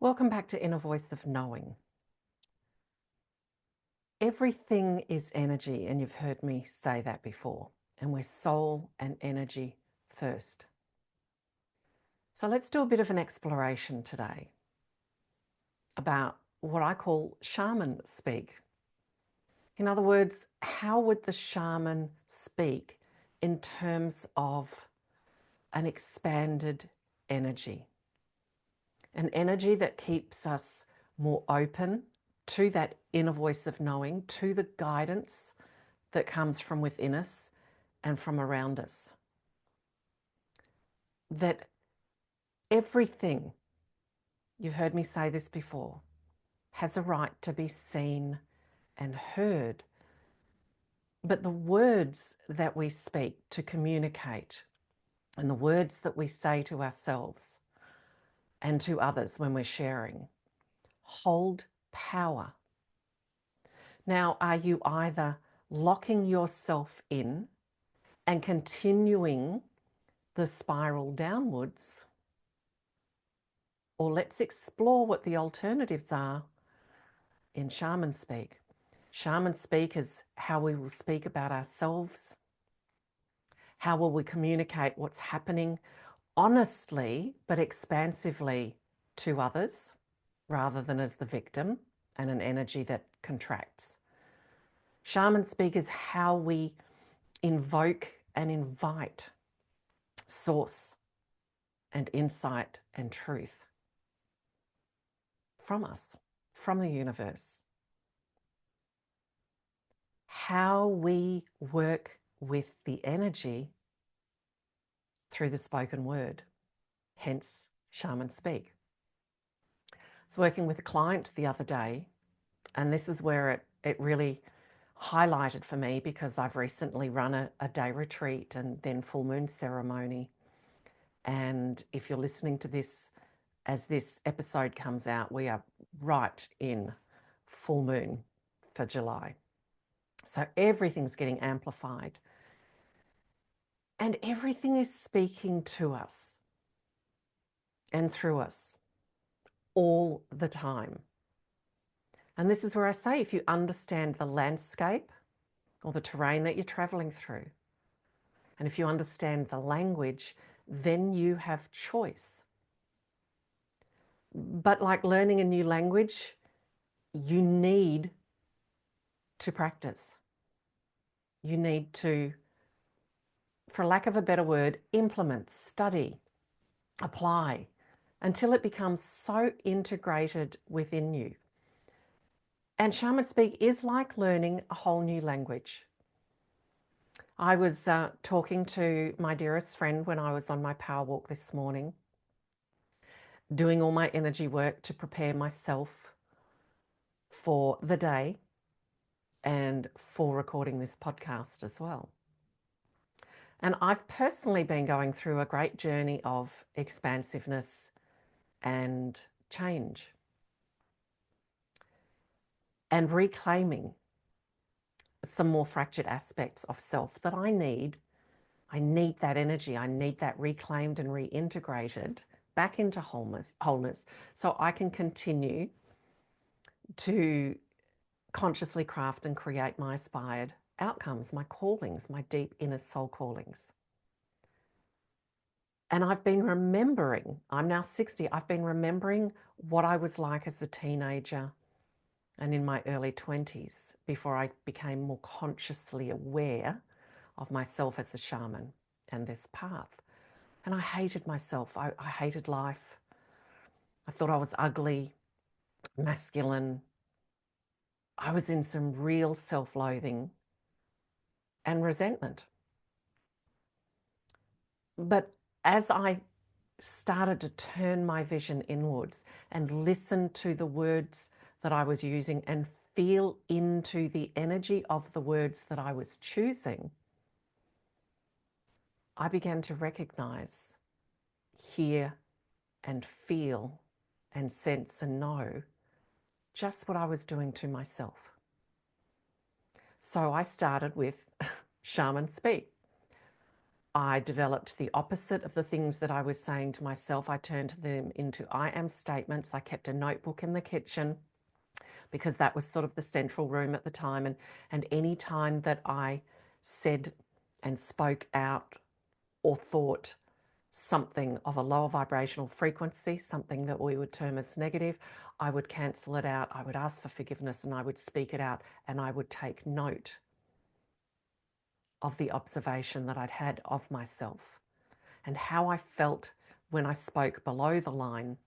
Welcome back to Inner Voice of Knowing. Everything is energy, and you've heard me say that before, and we're soul and energy first. So let's do a bit of an exploration today about what I call shaman speak. In other words, how would the shaman speak in terms of an expanded energy? An energy that keeps us more open to that inner voice of knowing, to the guidance that comes from within us and from around us. That everything, you've heard me say this before, has a right to be seen and heard. But the words that we speak to communicate and the words that we say to ourselves and to others when we're sharing hold power. Now, are you either locking yourself in and continuing the spiral downwards, or let's explore what the alternatives are in Shaman Speak. Shaman Speak is how we will speak about ourselves. How will we communicate what's happening honestly but expansively to others rather than as the victim and an energy that contracts. Shaman Speak is how we invoke and invite source and insight and truth from us, from the universe. How we work with the energy through the spoken word, hence Shaman Speak. I was working with a client the other day, and this is where it really highlighted for me, because I've recently run a day retreat and then full moon ceremony. And if you're listening to this as this episode comes out, we are right in full moon for July. So everything's getting amplified. And everything is speaking to us and through us all the time. And this is where I say, if you understand the landscape or the terrain that you're traveling through, and if you understand the language, then you have choice. But like learning a new language, you need to practice. You need to, for lack of a better word, implement, study, apply, until it becomes so integrated within you. And Shaman Speak is like learning a whole new language. I was talking to my dearest friend when I was on my power walk this morning, doing all my energy work to prepare myself for the day and for recording this podcast as well. And I've personally been going through a great journey of expansiveness and change and reclaiming some more fractured aspects of self that I need. I need that energy. I need that reclaimed and reintegrated back into wholeness so I can continue to consciously craft and create my aspired outcomes, my callings, my deep inner soul callings. And I've been remembering, I'm now 60, I've been remembering what I was like as a teenager and in my early 20s before I became more consciously aware of myself as a shaman and this path. And I hated myself. I hated life. I thought I was ugly, masculine. I was in some real self-loathing and resentment. But as I started to turn my vision inwards and listen to the words that I was using and feel into the energy of the words that I was choosing, I began to recognize, hear, and feel and sense and know just what I was doing to myself. So I started with Shaman Speak. I developed the opposite of the things that I was saying to myself. I turned them into I am statements. I kept a notebook in the kitchen because that was sort of the central room at the time. And any time that I said and spoke out or thought something of a lower vibrational frequency, something that we would term as negative, I would cancel it out. I would ask for forgiveness and I would speak it out, and I would take note of the observation that I'd had of myself and how I felt when I spoke below the line.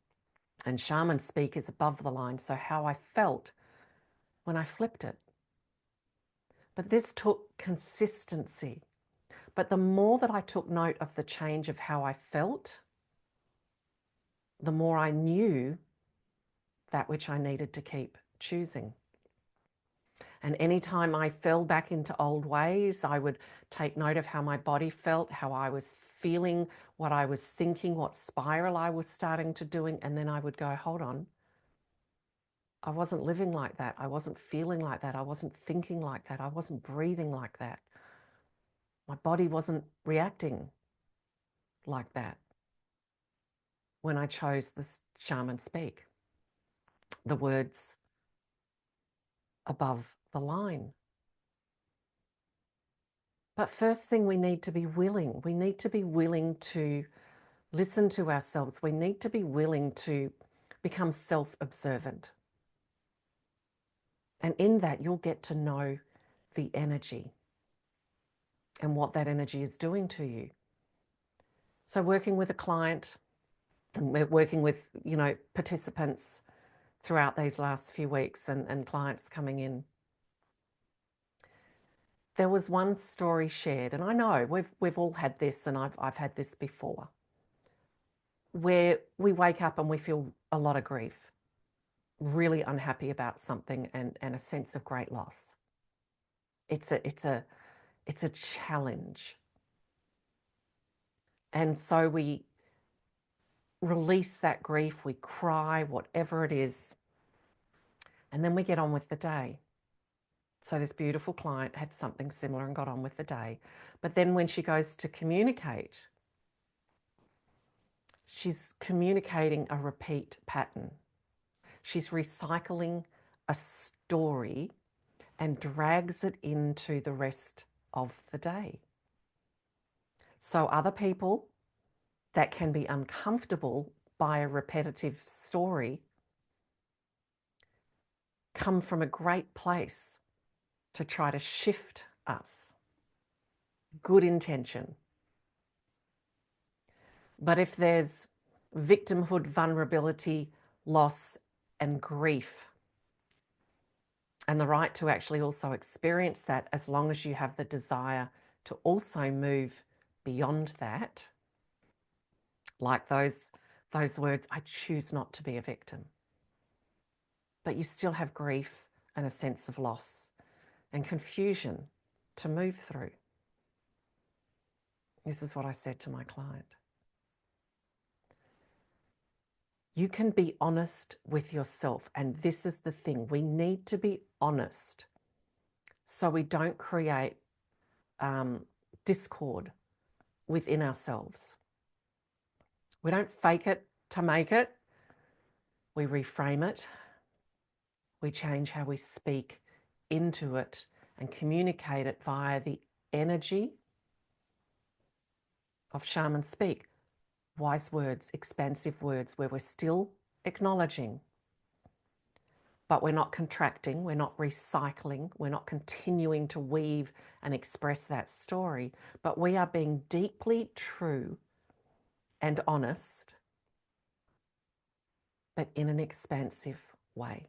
And Shaman Speak is above the line, so how I felt when I flipped it. But this took consistency. But the more that I took note of the change of how I felt, the more I knew that which I needed to keep choosing. And anytime I fell back into old ways, I would take note of how my body felt, how I was feeling, what I was thinking, what spiral I was starting to doing. And then I would go, hold on. I wasn't living like that. I wasn't feeling like that. I wasn't thinking like that. I wasn't breathing like that. My body wasn't reacting like that when I chose this Shaman Speak, the words above the line. But first thing, we need to be willing. We need to be willing to listen to ourselves. We need to be willing to become self-observant. And in that, you'll get to know the energy and what that energy is doing to you. So working with a client, and we're working with, participants throughout these last few weeks and clients coming in. There was one story shared, and I know we've all had this, and I've had this before, where we wake up and we feel a lot of grief, really unhappy about something, and a sense of great loss. It's a challenge. And so we release that grief, we cry, whatever it is, and then we get on with the day. So this beautiful client had something similar and got on with the day. But then when she goes to communicate, she's communicating a repeat pattern. She's recycling a story and drags it into the rest of the day. So other people that can be uncomfortable by a repetitive story come from a great place to try to shift us. Good intention. But if there's victimhood, vulnerability, loss, and grief, and the right to actually also experience that, as long as you have the desire to also move beyond that, like those words, I choose not to be a victim. But you still have grief and a sense of loss and confusion to move through. This is what I said to my client. You can be honest with yourself. And this is the thing. We need to be honest so we don't create discord within ourselves. We don't fake it to make it. We reframe it. We change how we speak into it and communicate it via the energy of Shaman Speak. Wise words, expansive words, where we're still acknowledging, but we're not contracting, we're not recycling, we're not continuing to weave and express that story, but we are being deeply true and honest, but in an expansive way.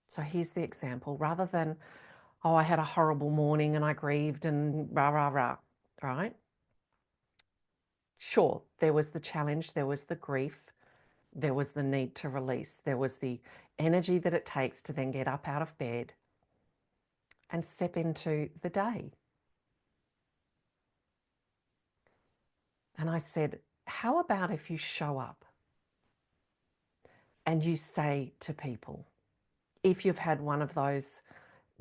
So here's the example. Rather than, oh, I had a horrible morning and I grieved and rah, rah, rah, right? Sure, there was the challenge, there was the grief, there was the need to release, there was the energy that it takes to then get up out of bed and step into the day. And I said, how about if you show up and you say to people, if you've had one of those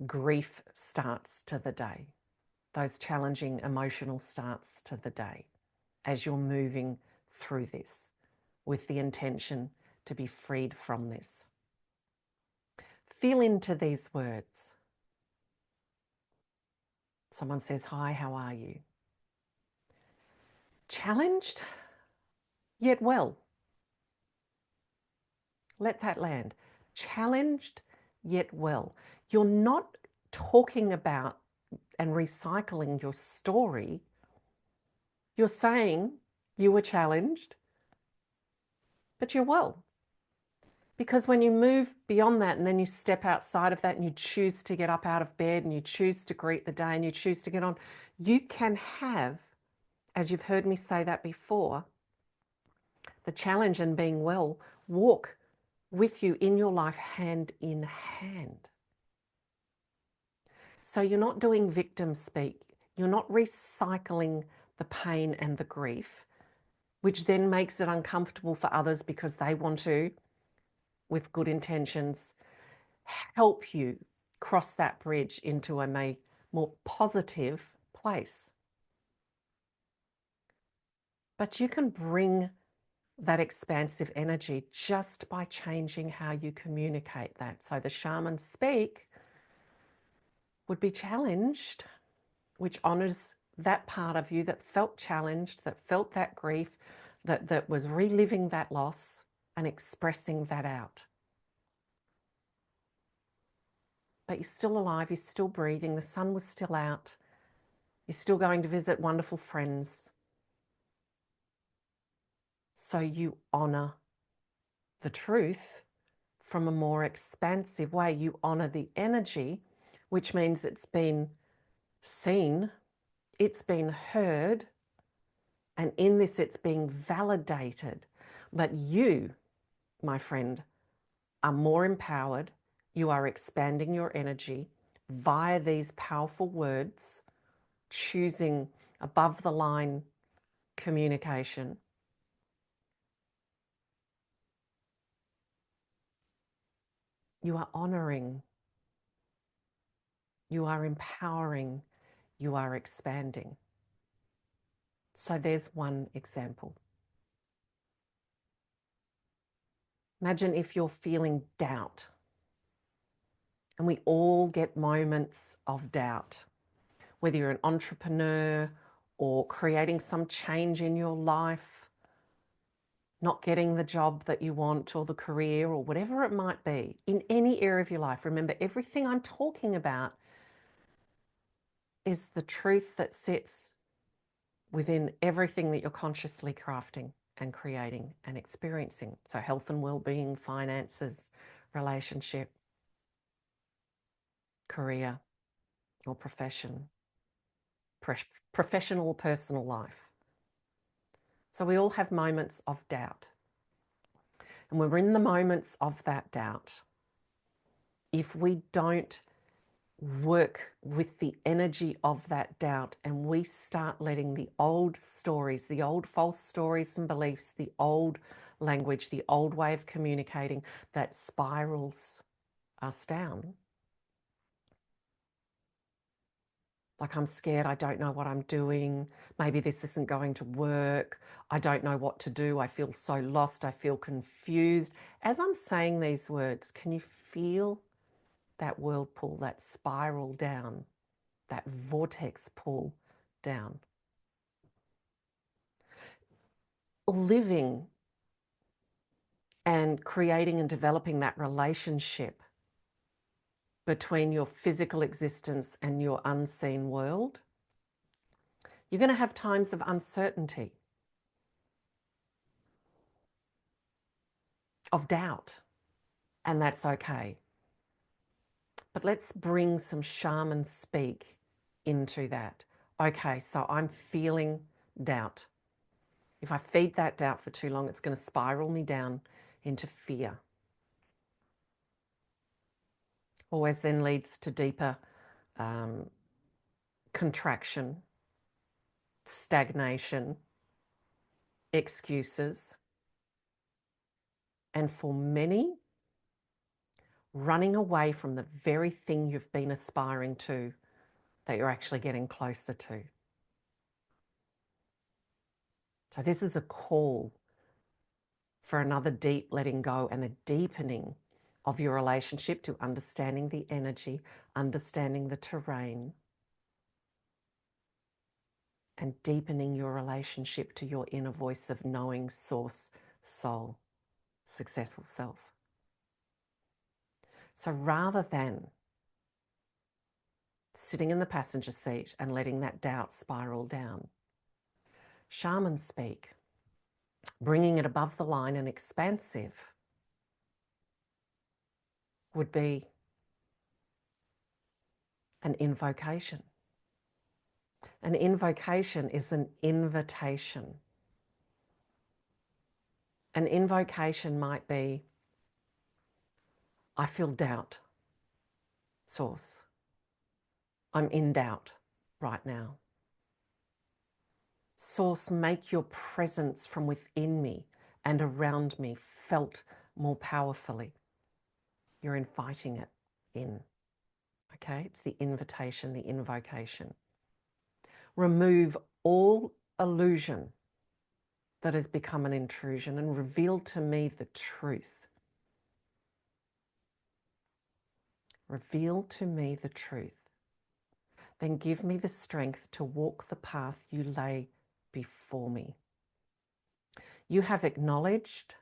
grief starts to the day, those challenging emotional starts to the day as you're moving through this with the intention to be freed from this. Feel into these words. Someone says, "Hi, how are you?" Challenged, yet well. Let that land. Challenged, yet well. You're not talking about and recycling your story. You're saying you were challenged, but you're well. Because when you move beyond that and then you step outside of that and you choose to get up out of bed and you choose to greet the day and you choose to get on, you can have, as you've heard me say that before, the challenge and being well walk with you in your life hand in hand. So you're not doing victim speak. You're not recycling the pain and the grief, which then makes it uncomfortable for others because they want to, with good intentions, help you cross that bridge into a more positive place. But you can bring that expansive energy just by changing how you communicate that. So the Shaman Speak would be challenged, which honors that part of you that felt challenged, that felt that grief, that was reliving that loss and expressing that out. But you're still alive, you're still breathing, the sun was still out, you're still going to visit wonderful friends. So you honor the truth from a more expansive way. You honor the energy, which means it's been seen, it's been heard, and in this it's being validated. But you, my friend, are more empowered. You are expanding your energy via these powerful words, choosing above the line communication. You are honoring, you are empowering, you are expanding. So there's one example. Imagine if you're feeling doubt. And we all get moments of doubt, whether you're an entrepreneur or creating some change in your life, not getting the job that you want or the career or whatever it might be, in any area of your life. Remember, everything I'm talking about is the truth that sits within everything that you're consciously crafting and creating and experiencing. So health and well-being, finances, relationship, career or profession, professional or personal life. So we all have moments of doubt. And when we're in the moments of that doubt, if we don't work with the energy of that doubt and we start letting the old stories, the old false stories and beliefs, the old language, the old way of communicating that spirals us down. Like, I'm scared, I don't know what I'm doing, maybe this isn't going to work, I don't know what to do, I feel so lost, I feel confused. As I'm saying these words, can you feel that whirlpool, that spiral down, that vortex pull down? Living and creating and developing that relationship between your physical existence and your unseen world, you're going to have times of uncertainty, of doubt, and that's okay. But let's bring some shaman speak into that. Okay, so I'm feeling doubt. If I feed that doubt for too long, it's going to spiral me down into fear. Always then leads to deeper contraction, stagnation, excuses, and for many, running away from the very thing you've been aspiring to that you're actually getting closer to. So this is a call for another deep letting go and a deepening of your relationship to understanding the energy, understanding the terrain, and deepening your relationship to your inner voice of knowing, source, soul, successful self. So rather than sitting in the passenger seat and letting that doubt spiral down, Shaman Speak, bringing it above the line and expansive, would be an invocation. An invocation is an invitation. An invocation might be, I feel doubt, source. I'm in doubt right now. Source, make your presence from within me and around me felt more powerfully. You're inviting it in. Okay, it's the invitation, the invocation. Remove all illusion that has become an intrusion and reveal to me the truth. Reveal to me the truth. Then give me the strength to walk the path you lay before me. You have acknowledged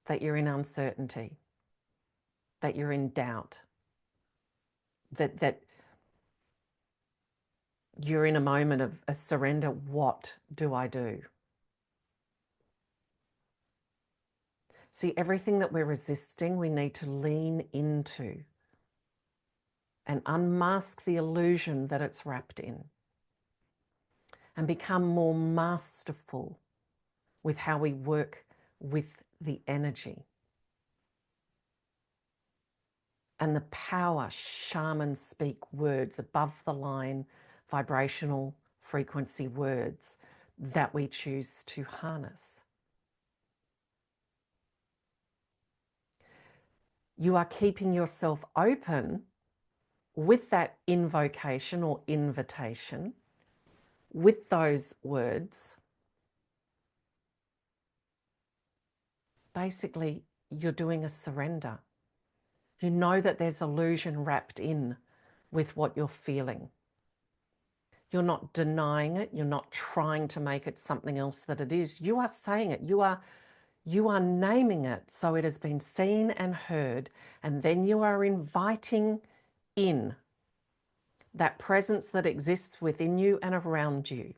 that you're in uncertainty, that you're in doubt, that you're in a moment of a surrender. What do I do? See, everything that we're resisting, we need to lean into and unmask the illusion that it's wrapped in and become more masterful with how we work with the energy. And the power, Shaman Speak words, above the line, vibrational frequency words that we choose to harness. You are keeping yourself open with that invocation or invitation, with those words. Basically, you're doing a surrender. You know that there's illusion wrapped in with what you're feeling. You're not denying it. You're not trying to make it something else that it is. You are saying it. You are naming it so it has been seen and heard, and then you are inviting in that presence that exists within you and around you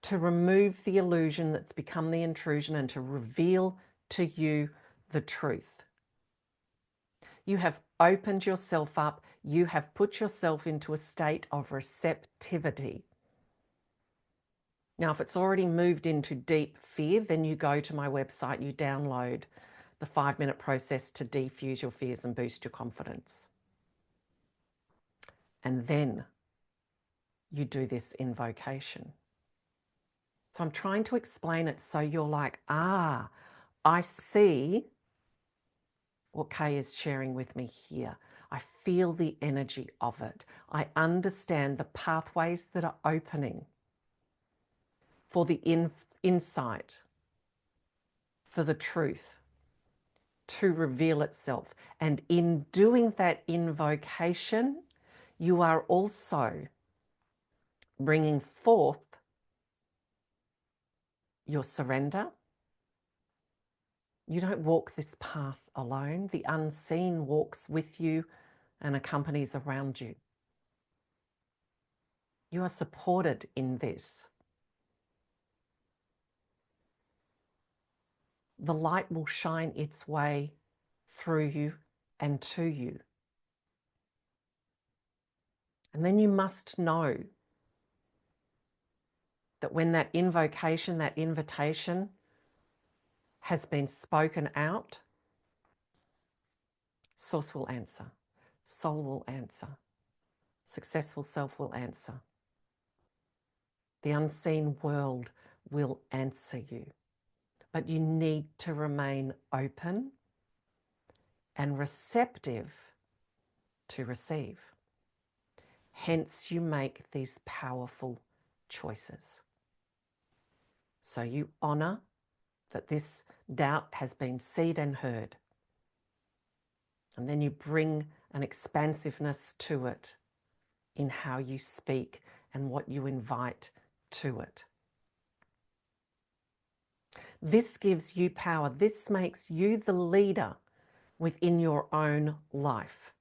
to remove the illusion that's become the intrusion and to reveal to you the truth. You have opened yourself up. You have put yourself into a state of receptivity. Now, if it's already moved into deep fear, then you go to my website, you download the 5-minute process to defuse your fears and boost your confidence. And then you do this invocation. So I'm trying to explain it so you're like, I see what Kaye is sharing with me here. I feel the energy of it. I understand the pathways that are opening for the insight, for the truth to reveal itself. And in doing that invocation, you are also bringing forth your surrender. You don't walk this path alone. The unseen walks with you and accompanies around you. You are supported in this. The light will shine its way through you and to you. And then you must know that when that invocation, that invitation has been spoken out, Source will answer, Soul will answer, Successful Self will answer. The unseen world will answer you. But you need to remain open and receptive to receive. Hence, you make these powerful choices. So you honor that this doubt has been seen and heard. And then you bring an expansiveness to it in how you speak and what you invite to it. This gives you power. This makes you the leader within your own life.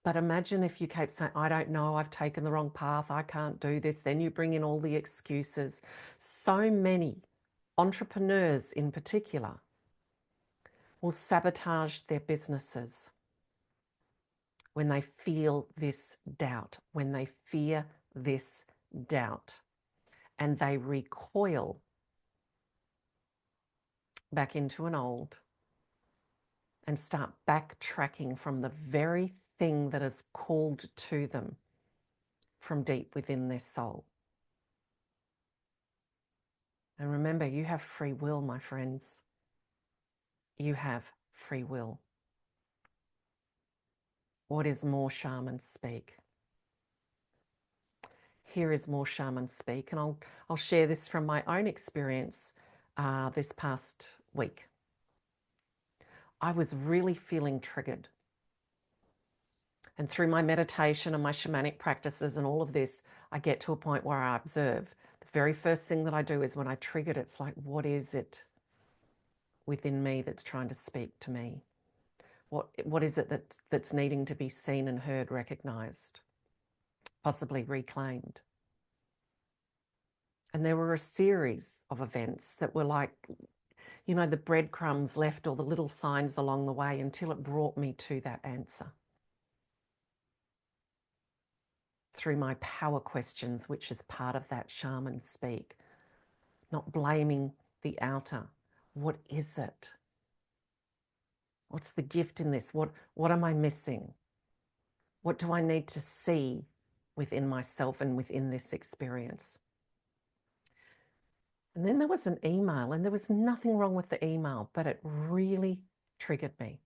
But imagine if you keep saying, I don't know, I've taken the wrong path, I can't do this. Then you bring in all the excuses. So many entrepreneurs in particular will sabotage their businesses when they feel this doubt, when they fear this doubt, and they recoil back into an old and start backtracking from the very thing that is called to them from deep within their soul. And remember, you have free will, my friends. You have free will. What is more Shaman Speak? Here is more Shaman Speak, and I'll share this from my own experience this past week. I was really feeling triggered. And through my meditation and my shamanic practices and all of this, I get to a point where I observe. The very first thing that I do is when I triggered, it's like, what is it within me that's trying to speak to me? What is it that's needing to be seen and heard, recognized, possibly reclaimed? And there were a series of events that were like, you know, the breadcrumbs left or the little signs along the way until it brought me to that answer. Through my power questions, which is part of that Shaman Speak, not blaming the outer. What is it? What's the gift in this? What am I missing? What do I need to see within myself and within this experience? And then there was an email, and there was nothing wrong with the email, but it really triggered me.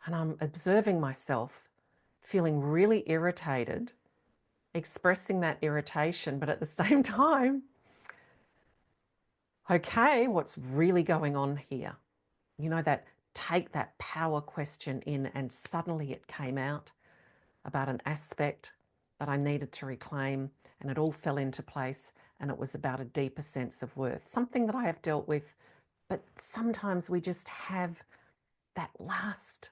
And I'm observing myself feeling really irritated, expressing that irritation, but at the same time, okay, what's really going on here? You know, that take that power question in, and suddenly it came out about an aspect that I needed to reclaim, and it all fell into place, and it was about a deeper sense of worth, something that I have dealt with, but sometimes we just have that last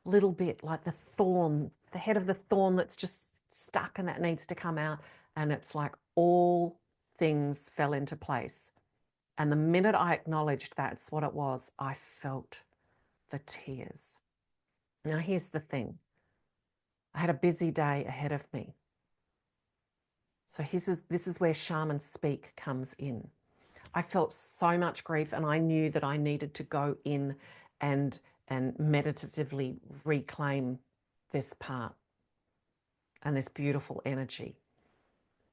little bit, like the thorn, the head of the thorn that's just stuck and that needs to come out, and it's like all things fell into place. And the minute I acknowledged that's what it was, I felt the tears. Now, here's the thing. I had a busy day ahead of me. So this is where Shaman Speak comes in. I felt so much grief, and I knew that I needed to go in and meditatively reclaim this part and this beautiful energy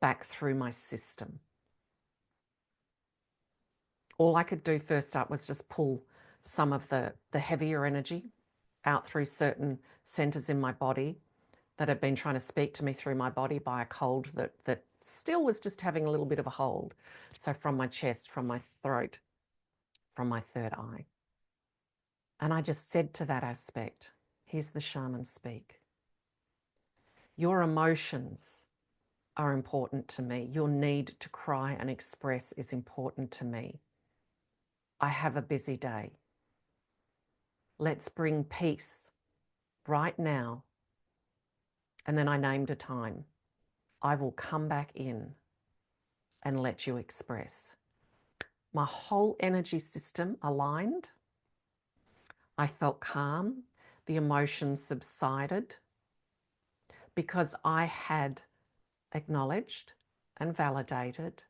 back through my system. All I could do first up was just pull some of the heavier energy out through certain centers in my body that had been trying to speak to me through my body by a cold that still was just having a little bit of a hold. So from my chest, from my throat, from my third eye. And I just said to that aspect, here's the Shaman Speak. Your emotions are important to me. Your need to cry and express is important to me. I have a busy day. Let's bring peace right now. And then I named a time. I will come back in and let you express. My whole energy system aligned. I felt calm. The emotions subsided because I had acknowledged and validated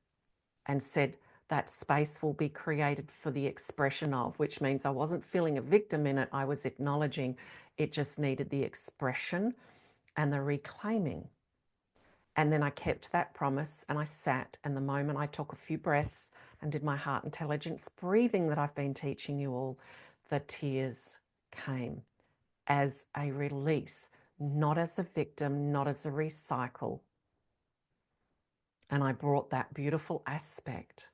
and said that space will be created for the expression of, which means I wasn't feeling a victim in it. I was acknowledging it just needed the expression and the reclaiming. And then I kept that promise and I sat, and the moment I took a few breaths and did my heart intelligence breathing that I've been teaching you all, the tears came as a release, not as a victim, not as a recycle. And I brought that beautiful aspect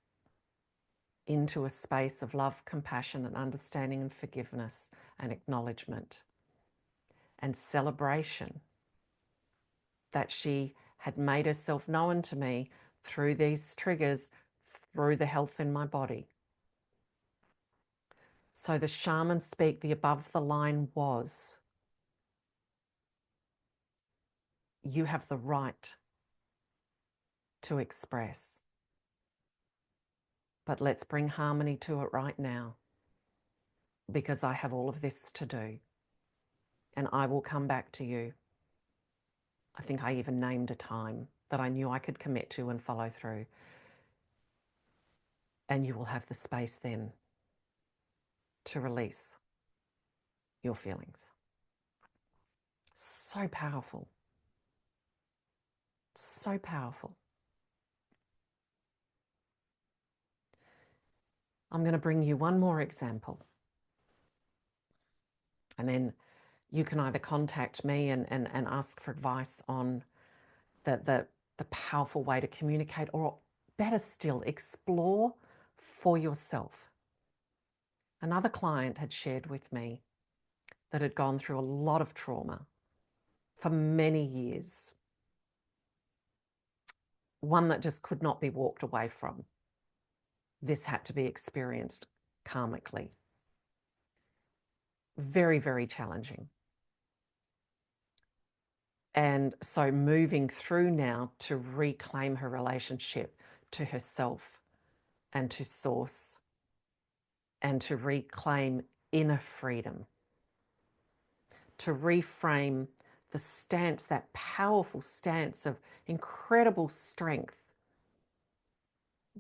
into a space of love, compassion, and understanding, and forgiveness, and acknowledgement and celebration that she had made herself known to me through these triggers, through the health in my body. So the shaman speak, the above the line was, you have the right to express, but let's bring harmony to it right now, because I have all of this to do, and I will come back to you. I think I even named a time that I knew I could commit to and follow through. And you will have the space then to release your feelings. So powerful. So powerful. I'm going to bring you one more example. And then you can either contact me and ask for advice on the powerful way to communicate, or better still, explore for yourself. Another client had shared with me that had gone through a lot of trauma for many years, one that just could not be walked away from. This had to be experienced karmically. Very, very challenging. And so moving through now to reclaim her relationship to herself and to source, and to reclaim inner freedom, to reframe the stance, that powerful stance of incredible strength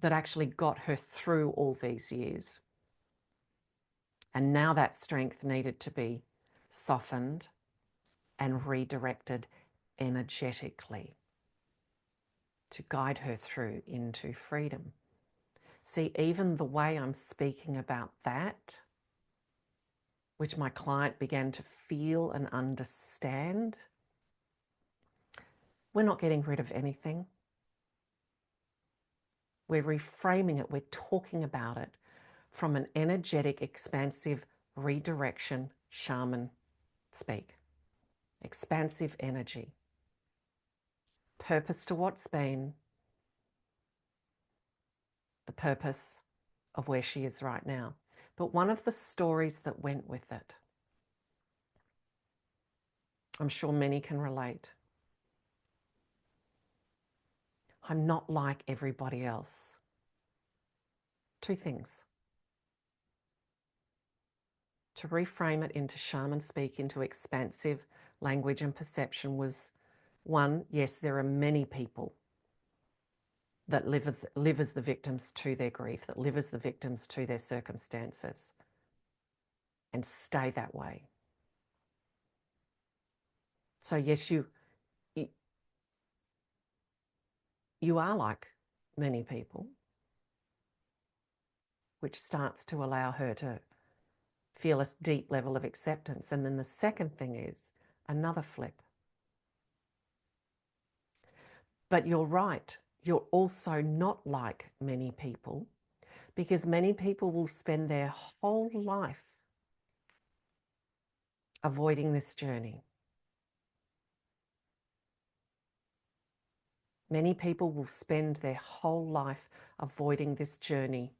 that actually got her through all these years. And now that strength needed to be softened and redirected energetically to guide her through into freedom. See, even the way I'm speaking about that, which my client began to feel and understand, we're not getting rid of anything. We're reframing it. We're talking about it from an energetic, expansive redirection, shaman speak. Expansive energy. Purpose to what's been, the purpose of where she is right now. But one of the stories that went with it, I'm sure many can relate. I'm not like everybody else. Two things. To reframe it into shaman speak, into expansive language and perception was, one, yes, there are many people that live as the victims to their grief, that live as the victims to their circumstances, and stay that way. So yes, you are like many people, which starts to allow her to feel a deep level of acceptance. And then the second thing is another flip. But you're right, you're also not like many people, because many people will spend their whole life avoiding this journey. Many people will spend their whole life avoiding this journey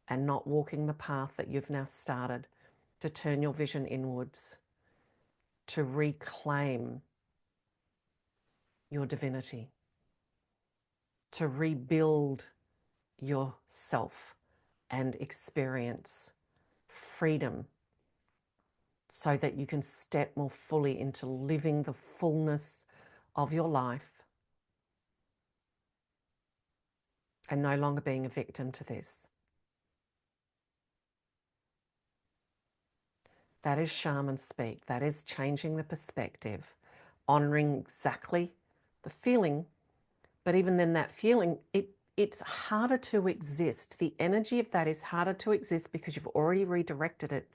and not walking the path that you've now started to turn your vision inwards, to reclaim your divinity, to rebuild yourself and experience freedom so that you can step more fully into living the fullness of your life and no longer being a victim to this. That is shaman speak. That is changing the perspective, honoring exactly the feeling But even then, that feeling, it's harder to exist. The energy of that is harder to exist because you've already redirected it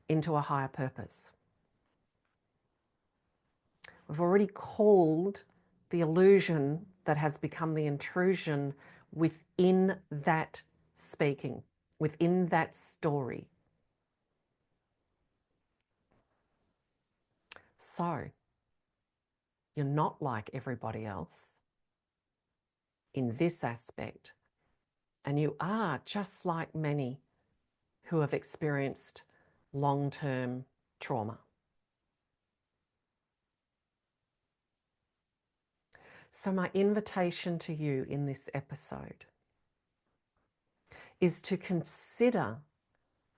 into a higher purpose. We've already called the illusion that has become the intrusion within that speaking, within that story. So, you're not like everybody else in this aspect, and you are just like many who have experienced long-term trauma. So my invitation to you in this episode is to consider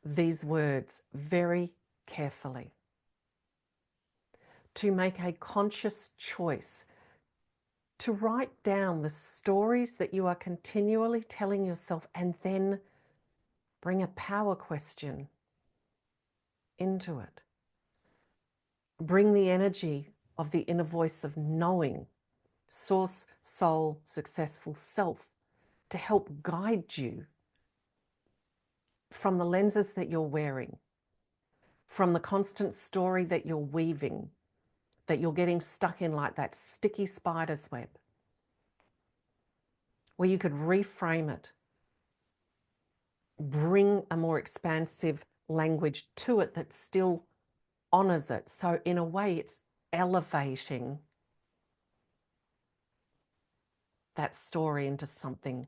these words very carefully, to make a conscious choice to write down the stories that you are continually telling yourself, and then bring a power question into it. Bring the energy of the inner voice of knowing, source, soul, successful self, to help guide you from the lenses that you're wearing, from the constant story that you're weaving, that you're getting stuck in like that sticky spider's web, where you could reframe it, bring a more expansive language to it that still honors it. So in a way, it's elevating that story into something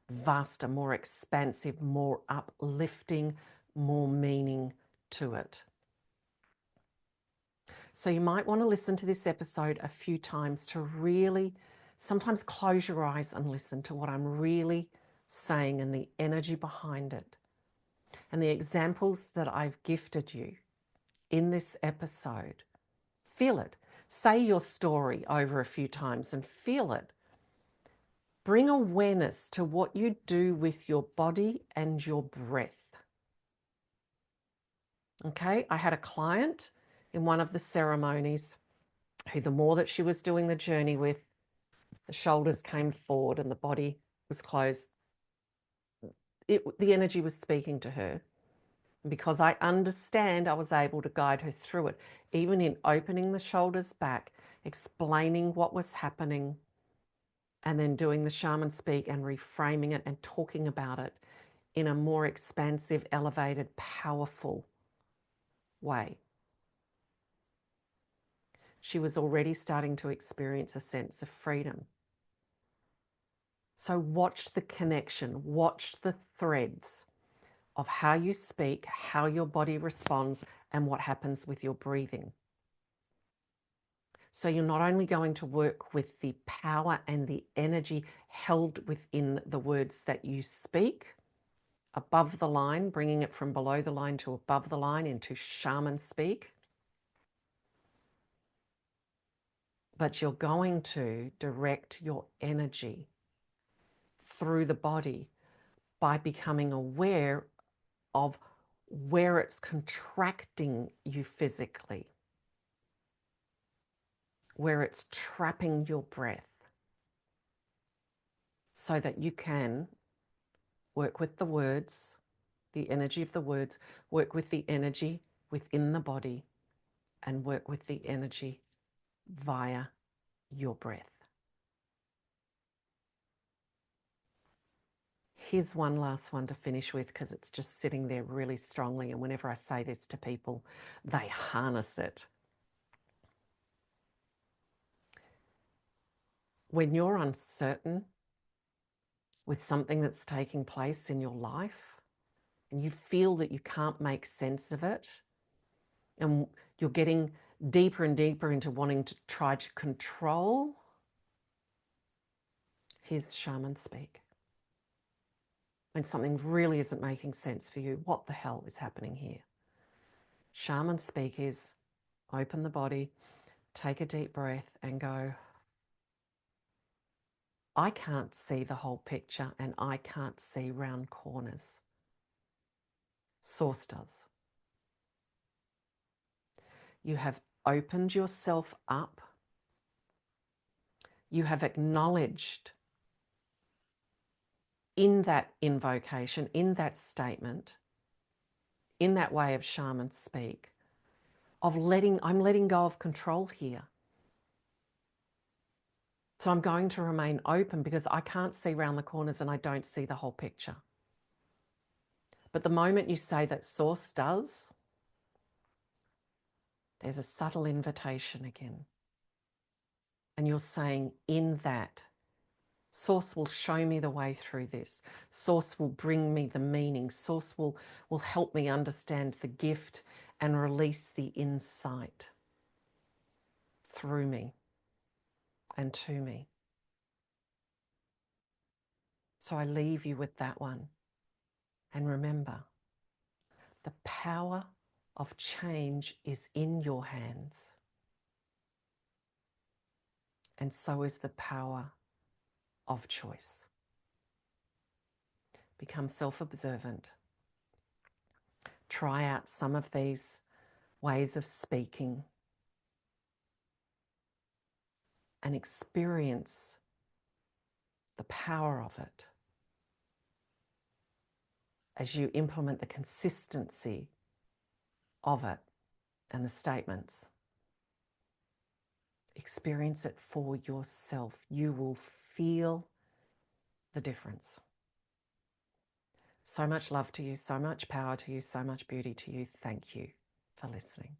vaster, more expansive, more uplifting, more meaning to it. So you might want to listen to this episode a few times to really sometimes close your eyes and listen to what I'm really saying and the energy behind it. And the examples that I've gifted you in this episode, feel it. Say your story over a few times and feel it. Bring awareness to what you do with your body and your breath. Okay, I had a client in one of the ceremonies who, the more that she was doing the journey with, the shoulders came forward and the body was closed. The energy was speaking to her. And because I understand, I was able to guide her through it, even in opening the shoulders back, explaining what was happening, and then doing the shaman speak and reframing it and talking about it in a more expansive, elevated, powerful way. She was already starting to experience a sense of freedom. So watch the connection, watch the threads of how you speak, how your body responds, and what happens with your breathing. So you're not only going to work with the power and the energy held within the words that you speak, above the line, bringing it from below the line to above the line into shaman speak, but you're going to direct your energy through the body by becoming aware of where it's contracting you physically, where it's trapping your breath, so that you can work with the words, the energy of the words, work with the energy within the body, and work with the energy via your breath. Here's one last one to finish with, because it's just sitting there really strongly. And whenever I say this to people, they harness it. When you're uncertain with something that's taking place in your life and you feel that you can't make sense of it, and you're getting deeper and deeper into wanting to try to control, here's Shaman Speak. When something really isn't making sense for you, what the hell is happening here? Shaman Speak is open the body, take a deep breath and go, I can't see the whole picture and I can't see round corners. Source does. You have opened yourself up. You have acknowledged in that invocation, in that statement, in that way of shaman speak, of I'm letting go of control here. So I'm going to remain open because I can't see around the corners and I don't see the whole picture. But the moment you say that source does, there's a subtle invitation again. And you're saying, in that, source will show me the way through this. Source will bring me the meaning. Source will help me understand the gift and release the insight through me and to me. So I leave you with that one. And remember, the power of change is in your hands. And so is the power of choice. Become self-observant. Try out some of these ways of speaking and experience the power of it as you implement the consistency of it and the statements. Experience it for yourself. You will feel the difference. So much love to you, so much power to you, so much beauty to you. Thank you for listening.